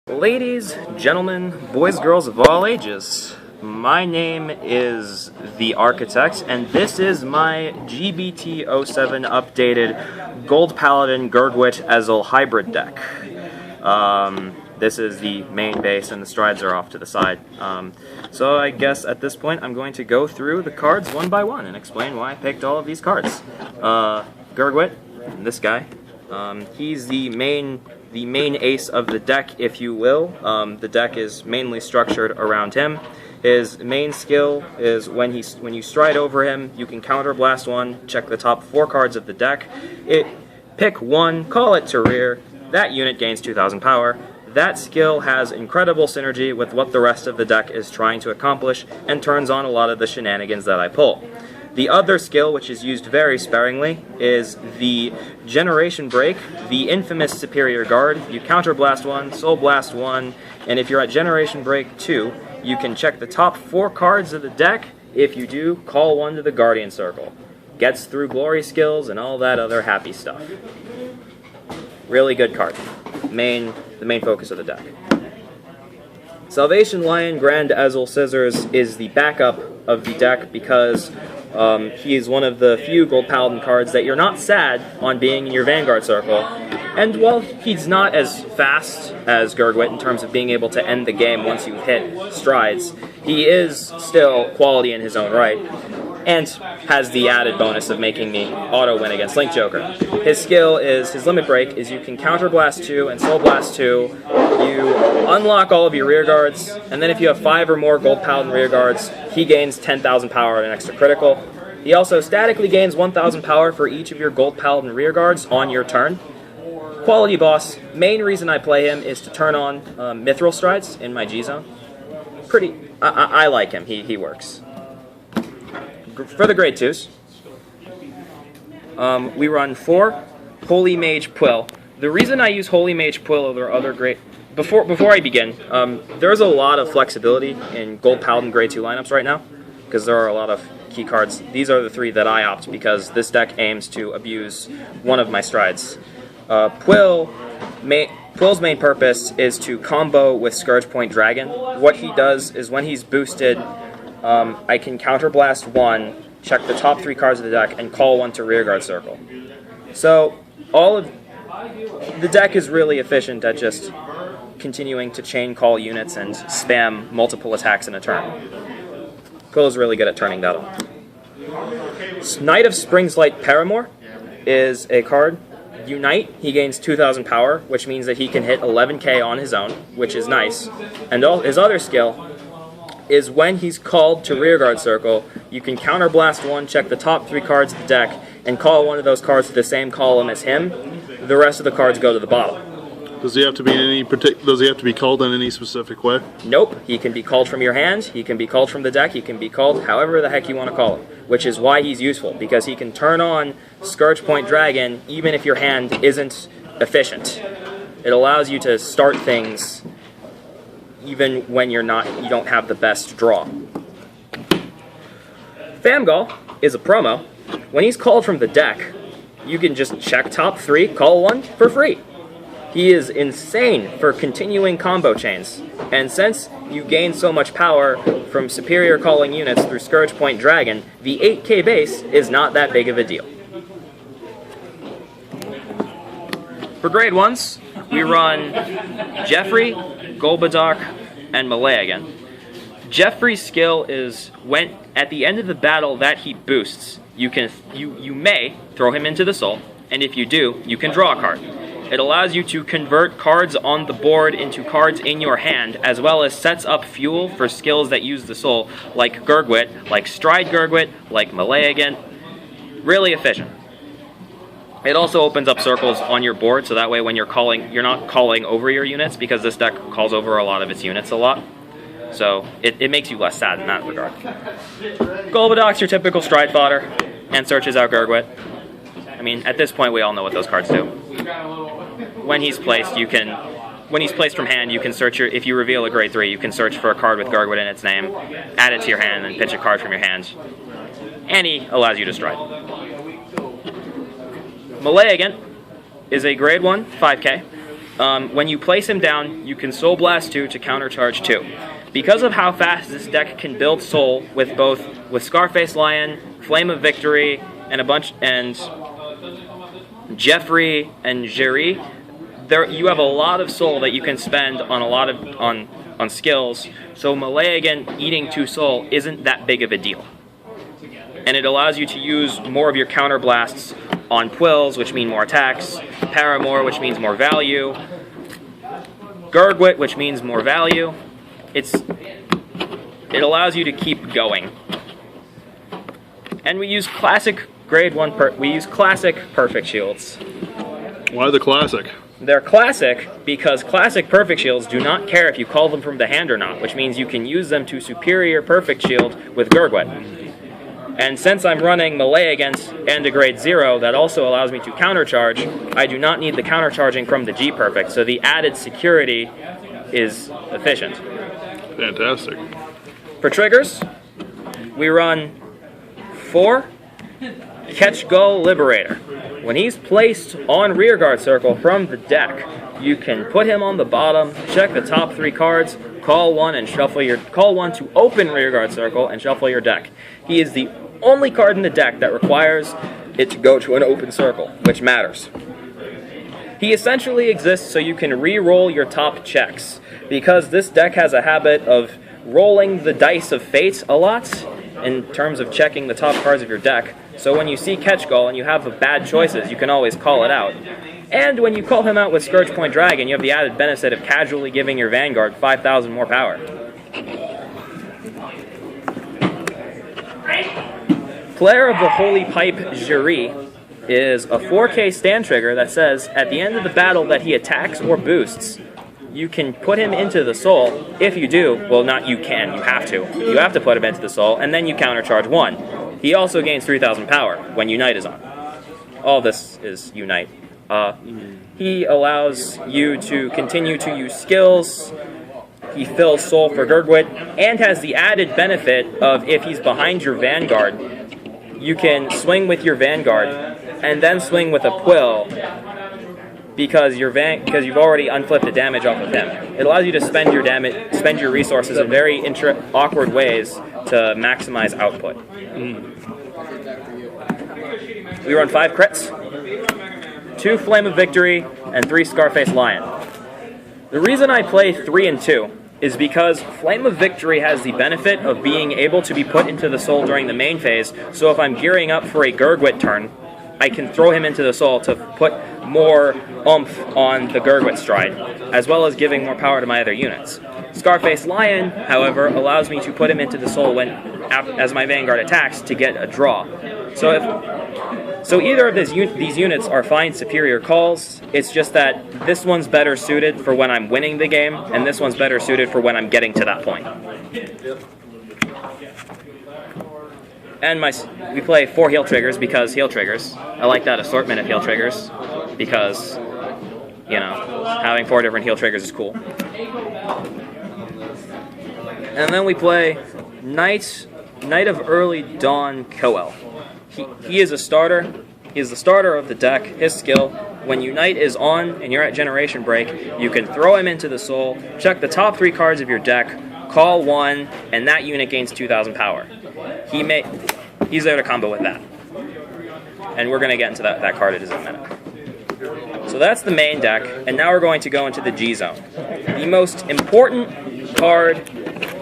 Ladies, gentlemen, boys, girls of all ages, my name is The Architect, and this is my GBT07 updated Gold Paladin Gurguit Ezel hybrid deck. This is the main base, and the strides are off to the side. So I guess at this point I'm going to go through the cards one by one and explain why I picked all of these cards. Gurguit, this guy, he's the main ace of the deck, if you will. The deck is mainly structured around him. His main skill is when you stride over him, you can counterblast one, check the top 4 cards of the deck, pick one, call it to rear, that unit gains 2,000 power. That skill has incredible synergy with what the rest of the deck is trying to accomplish and turns on a lot of the shenanigans that I pull. The other skill, which is used very sparingly, is the Generation Break, the infamous Superior Guard. You counterblast one, Soul Blast one, and if you're at Generation Break 2, you can check the top 4 cards of the deck. If you do, call one to the Guardian Circle. Gets through glory skills and all that other happy stuff. Really good card. The main focus of the deck. Salvation Lion Grand Ezel Scissors is the backup of the deck because he is one of the few Gold Paladin cards that you're not sad on being in your Vanguard circle. And while he's not as fast as Gurguit in terms of being able to end the game once you hit strides, he is still quality in his own right, and has the added bonus of making me auto-win against Link Joker. His skill is, his limit break is you can counterblast 2 and soul blast 2, you unlock all of your rear guards, and then if you have 5 or more Gold Paladin rear guards, he gains 10,000 power and an extra critical. He also statically gains 1,000 power for each of your Gold Paladin rear guards on your turn. Quality boss. Main reason I play him is to turn on Mithril Strides in my G-Zone. I like him, he works. For the grade 2s, we run 4 Holy Mage Quill. The reason I use Holy Mage Quill over other grade... Before I begin, there's a lot of flexibility in Gold Paladin grade 2 lineups right now, because there are a lot of key cards. These are the 3 that I opt because this deck aims to abuse one of my strides. Quill's main purpose is to combo with Scourge Point Dragon. What he does is when he's boosted, I can counterblast 1, check the top 3 cards of the deck, and call 1 to rearguard circle. So all of the deck is really efficient at just continuing to chain call units and spam multiple attacks in a turn. Quill is really good at turning that on. Knight of Springslight Paramour is a card. Unite, he gains 2,000 power, which means that he can hit 11k on his own, which is nice. And his other skill is when he's called to rearguard circle, you can counterblast 1, check the top 3 cards of the deck, and call one of those cards to the same column as him. The rest of the cards go to the bottom. Does he have to be in any Does he have to be called in any specific way? Nope. He can be called from your hand. He can be called from the deck. He can be called however the heck you want to call him, which is why he's useful, because he can turn on Scourge Point Dragon even if your hand isn't efficient. It allows you to start things even when you don't have the best draw. Famgall is a promo. When he's called from the deck, you can just check top 3, call 1 for free. He is insane for continuing combo chains, and since you gain so much power from superior calling units through Scourge Point Dragon, the 8k base is not that big of a deal. For grade 1s, we run Jeffrey, Golbadoc, and Malagan. Jeffrey's skill is when at the end of the battle that he boosts, you may throw him into the soul, and if you do, you can draw a card. It allows you to convert cards on the board into cards in your hand, as well as sets up fuel for skills that use the soul, like Gurguit, like Stride Gurguit, like Malagan. Really efficient. It also opens up circles on your board, so that way when you're calling, you're not calling over your units, because this deck calls over a lot of its units a lot. So it makes you less sad in that regard. Golbadoc's your typical stride fodder, and searches out Gurguit. I mean, at this point we all know what those cards do. When he's placed, you can when he's placed from hand, you can search if you reveal a grade 3, you can search for a card with Gurguit in its name, add it to your hand, and pitch a card from your hand. And he allows you to stride. Malayagant is a grade 1, 5k. When you place him down, you can Soul Blast 2 to countercharge 2. Because of how fast this deck can build Soul with Scarface Lion, Flame of Victory, and Jeffrey and Jerry, you have a lot of Soul that you can spend on skills. So Malayagant eating 2 Soul isn't that big of a deal. And it allows you to use more of your counter blasts on Quills, which mean more attacks, Paramore, which means more value, Gurguit, which means more value. It allows you to keep going. And we use classic grade 1 we use classic perfect shields. Why the classic? They're classic because classic perfect shields do not care if you call them from the hand or not, which means you can use them to superior perfect shield with Gurguit. And since I'm running Malayagant and a grade 0 that also allows me to countercharge, I do not need the countercharging from the G perfect, so the added security is efficient. Fantastic. For triggers, we run 4 Catch Gull Liberator. When he's placed on rearguard circle from the deck, you can put him on the bottom, check the top 3 cards, call one to open rearguard circle and shuffle your deck. He is the only card in the deck that requires it to go to an open circle, which matters. He essentially exists so you can re-roll your top checks, because this deck has a habit of rolling the dice of fate a lot in terms of checking the top cards of your deck. So when you see Catch Gull and you have bad choices, you can always call it out. And when you call him out with Scourge Point Dragon, you have the added benefit of casually giving your Vanguard 5,000 more power. Player of the Holy Pipe Jury is a 4k stand trigger that says, at the end of the battle that he attacks or boosts, you can put him into the soul. If you do, well, not you can, you have to. You have to put him into the soul, and then you countercharge 1. He also gains 3,000 power when Unite is on. All this is Unite. He allows you to continue to use skills. He fills soul for Gurguit, and has the added benefit of, if he's behind your Vanguard, you can swing with your Vanguard and then swing with a Quill, because you've already unflipped the damage off of him. It allows you to spend your resources in very awkward ways to maximize output. We run 5 crits, 2 Flame of Victory, and 3 Scarface Lion. The reason I play 3 and 2 is because Flame of Victory has the benefit of being able to be put into the soul during the main phase, so if I'm gearing up for a Gurguit turn, I can throw him into the soul to put more oomph on the Gurguit stride, as well as giving more power to my other units. Scarface Lion, however, allows me to put him into the soul as my Vanguard attacks to get a draw. So either of these units are fine superior calls. It's just that this one's better suited for when I'm winning the game, and this one's better suited for when I'm getting to that point. And we play 4 heal triggers because heal triggers. I like that assortment of heal triggers because, you know, having 4 different heal triggers is cool. And then we play Knight of Early Dawn Coel. He is a starter. He is the starter of the deck. His skill, when Unite is on and you're at Generation Break, you can throw him into the soul, check the top 3 cards of your deck, call 1, and that unit gains 2,000 power. He's there to combo with that. And we're going to get into that card in a minute. So that's the main deck, and now we're going to go into the G Zone. The most important card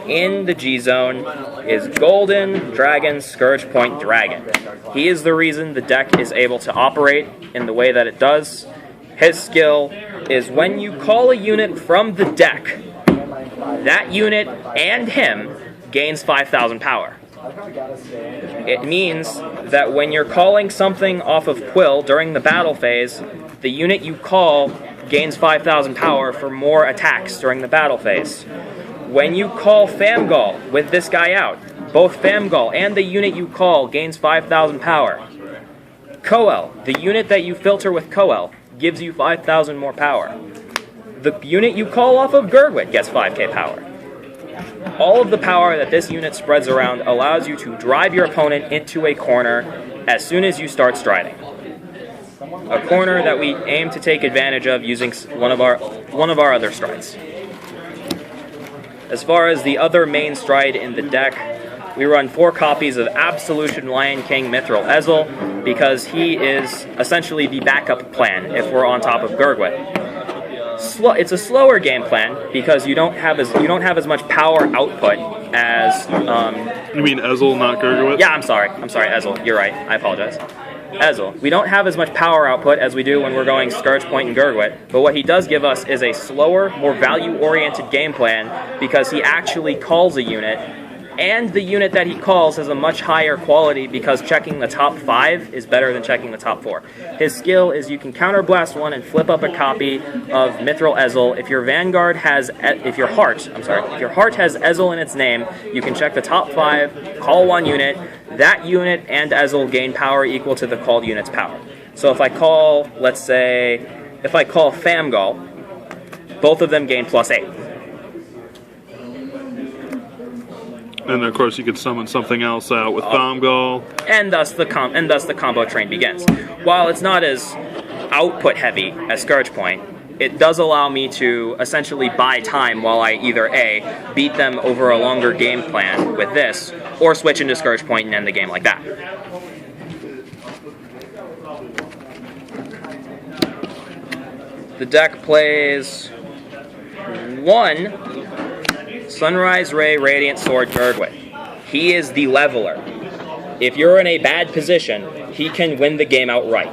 in the G Zone is Golden Dragon Scourge Point Dragon. He is the reason the deck is able to operate in the way that it does. His skill is when you call a unit from the deck, that unit and him gains 5,000 power. It means that when you're calling something off of Quill during the battle phase, the unit you call gains 5,000 power for more attacks during the battle phase. When you call Famgall with this guy out, both Famgall and the unit you call gains 5,000 power. Coel, the unit that you filter with Coel, gives you 5,000 more power. the unit you call off of Gurguit gets 5k power. All of the power that this unit spreads around allows you to drive your opponent into a corner as soon as you start striding. A corner that we aim to take advantage of using one of our other strides. As far as the other main stride in the deck, we run 4 copies of Absolution Lion King Mithril Ezel because he is essentially the backup plan if we're on top of Gurguit. It's a slower game plan because you don't have as much power output as. You mean Ezel, not Gurguit? Yeah, I'm sorry, Ezel. You're right. I apologize. Ezel. We don't have as much power output as we do when we're going Scourge Point and Gurguit, but what he does give us is a slower, more value-oriented game plan because he actually calls a unit, and the unit that he calls has a much higher quality because checking the top 5 is better than checking the top 4. His skill is you can counterblast 1 and flip up a copy of Mithril Ezel. If your Vanguard has, if your heart has Ezel in its name, you can check the top 5, call 1 unit. That unit and Ezel gain power equal to the called unit's power. So if I call, let's say, Famgal, both of them gain +8. And of course, you could summon something else out with Famgal, and thus the combo train begins. While it's not as output heavy as Scourge Point, it does allow me to essentially buy time while I either A, beat them over a longer game plan with this, or switch into Scourge Point and end the game like that. The deck plays 1 Sunrise Ray Radiant Sword Gurguit. He is the leveler. If you're in a bad position, he can win the game outright.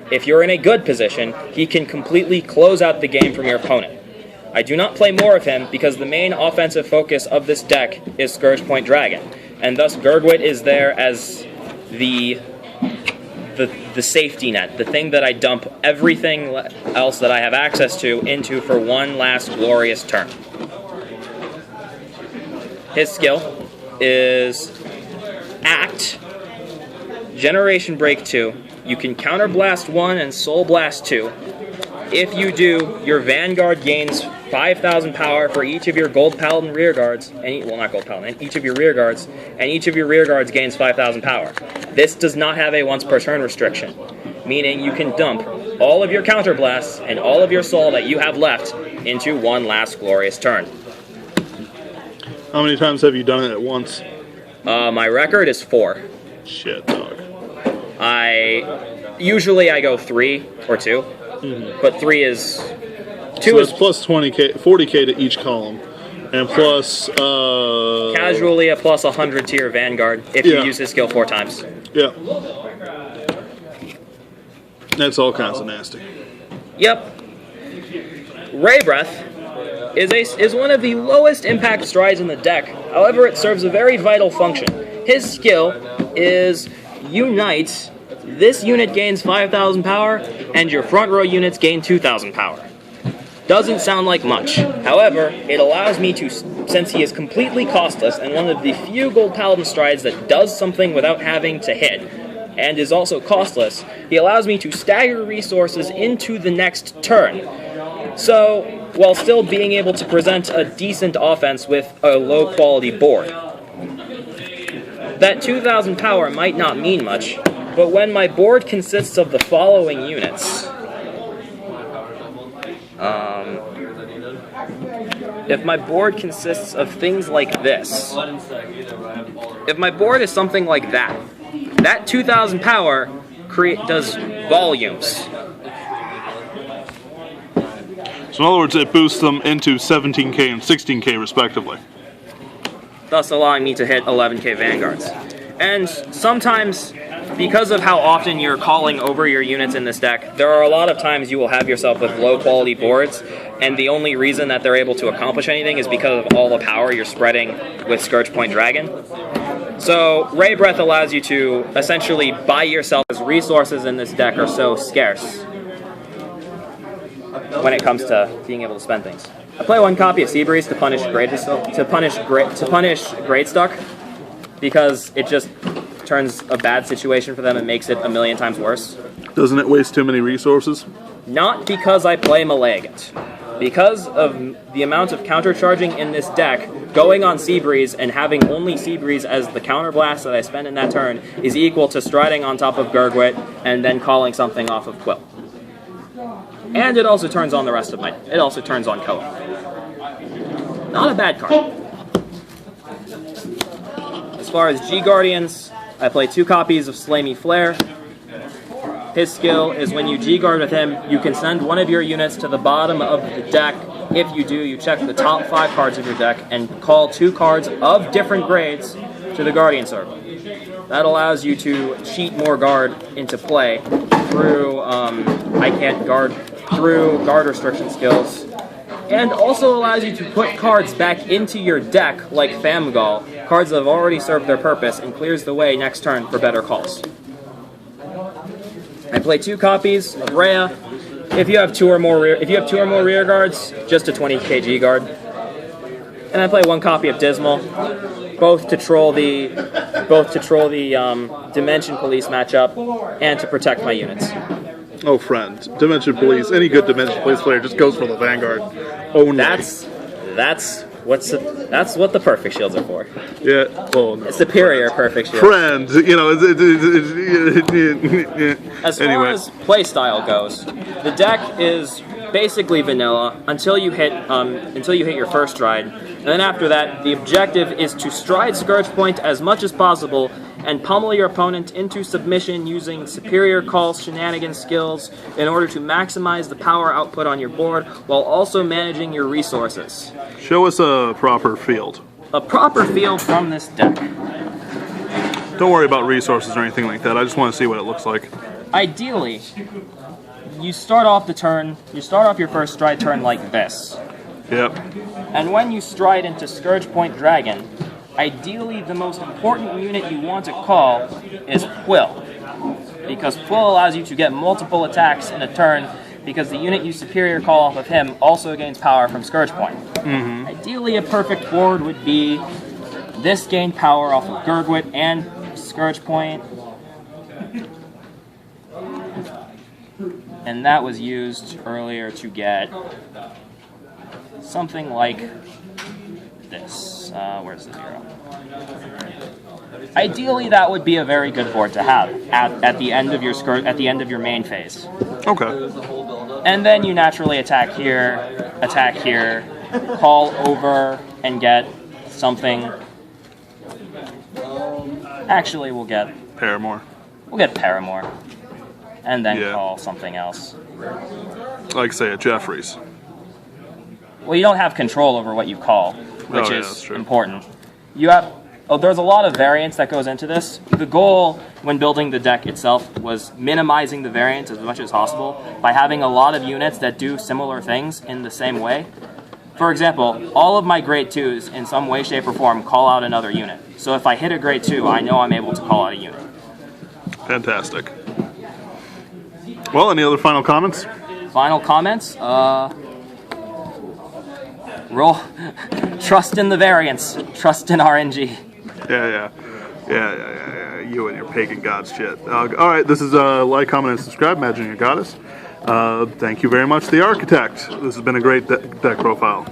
If you're in a good position, he can completely close out the game from your opponent. I do not play more of him because the main offensive focus of this deck is Scourge Point Dragon, and thus Gurguit is there as the safety net, the thing that I dump everything else that I have access to into for one last glorious turn. His skill is Act, Generation Break 2. You can Counterblast 1 and Soul Blast 2. If you do, your Vanguard gains 5,000 power for each of your Gold Paladin rearguards, not Gold Paladin, each of your rearguards, and each of your rearguards gains 5,000 power. This does not have a once per turn restriction, meaning you can dump all of your Counterblasts and all of your Soul that you have left into one last glorious turn. How many times have you done it at once? My record is 4. Shit, dog. Usually I go 3 or 2, but 3 is... 2 so is plus 20k, 40k to each column, and plus... casually a plus 100 to your Vanguard if you use his skill 4 times. Yeah. That's all kinds of nasty. Yep. Ray Breath is one of the lowest impact strides in the deck. However, it serves a very vital function. His skill is Unite. This unit gains 5,000 power, and your front row units gain 2,000 power. Doesn't sound like much. However, it allows me to, since he is completely costless and one of the few Gold Paladin strides that does something without having to hit, and is also costless, he allows me to stagger resources into the next turn. So, while still being able to present a decent offense with a low-quality board. That 2,000 power might not mean much, but when my board consists of the following units... if my board consists of things like this... If my board is something like that, that 2,000 power does volumes. So in other words, it boosts them into 17k and 16k respectively. Thus allowing me to hit 11k Vanguards. And sometimes, because of how often you're calling over your units in this deck, there are a lot of times you will have yourself with low quality boards, and the only reason that they're able to accomplish anything is because of all the power you're spreading with Scourge Point Dragon. So, Ray Breath allows you to essentially buy yourself, as resources in this deck are so scarce when it comes to being able to spend things. I play 1 copy of Seabreeze to punish Greatstuck, because it just turns a bad situation for them and makes it a million times worse. Doesn't it waste too many resources? Not because I play Maleagant. Because of the amount of countercharging in this deck, going on Seabreeze and having only Seabreeze as the counterblast that I spend in that turn is equal to striding on top of Gurguit and then calling something off of Quill. And it also turns on the rest of my... It also turns on Koa. Not a bad card. As far as G-Guardians, I play 2 copies of Slay Me Flare. His skill is when you G-Guard with him, you can send one of your units to the bottom of the deck. If you do, you check the top 5 cards of your deck and call 2 cards of different grades to the Guardian Circle. That allows you to cheat more guard into play through guard restriction skills, and also allows you to put cards back into your deck like Famgal, cards that have already served their purpose, and clears the way next turn for better calls. I play 2 copies of Rhea. If you have 2 or more rear guards, just a 20 kg guard. And I play 1 copy of Dismal, both to troll the Dimension Police matchup and to protect my units. Oh, friend, Dimension Police. Any good Dimension Police player just goes for the Vanguard. Oh, no. That's what the perfect shields are for. Yeah, well, no. Superior perfect shields. Friend, you know. As far as playstyle goes, the deck is basically vanilla until you hit your first stride, and then after that, the objective is to stride Scourge Point as much as possible and pummel your opponent into submission using superior calls shenanigans skills in order to maximize the power output on your board while also managing your resources. Show us a proper field. A proper field from this deck. Don't worry about resources or anything like that. I just want to see what it looks like. Ideally, you start off your first stride turn like this. Yep. And when you stride into Scourge Point Dragon, ideally the most important unit you want to call is Quill. Because Quill allows you to get multiple attacks in a turn because the unit you superior call off of him also gains power from Scourge Point. Mm-hmm. Ideally a perfect board would be this gain power off of Gurguit and Scourge Point. And that was used earlier to get something like this. Where's the 0? Ideally, that would be a very good board to have at the end of your main phase. Okay. And then you naturally attack here, call over, and get something. Actually, we'll get Paramore. We'll get Paramore, and then call something else. Like, say, a Jeffries. Well, you don't have control over what you call, which that's is true. important. There's a lot of variance that goes into this. The goal when building the deck itself was minimizing the variance as much as possible by having a lot of units that do similar things in the same way. For example, all of my grade 2s in some way, shape, or form call out another unit. So if I hit a grade 2, I know I'm able to call out a unit. Fantastic. Well, any other final comments? Final comments? Roll. Trust in the variance. Trust in RNG. Yeah. You and your pagan god shit. All right, this is like, comment, and subscribe. Imagine your goddess. Thank you very much, The Architect. This has been a great deck profile.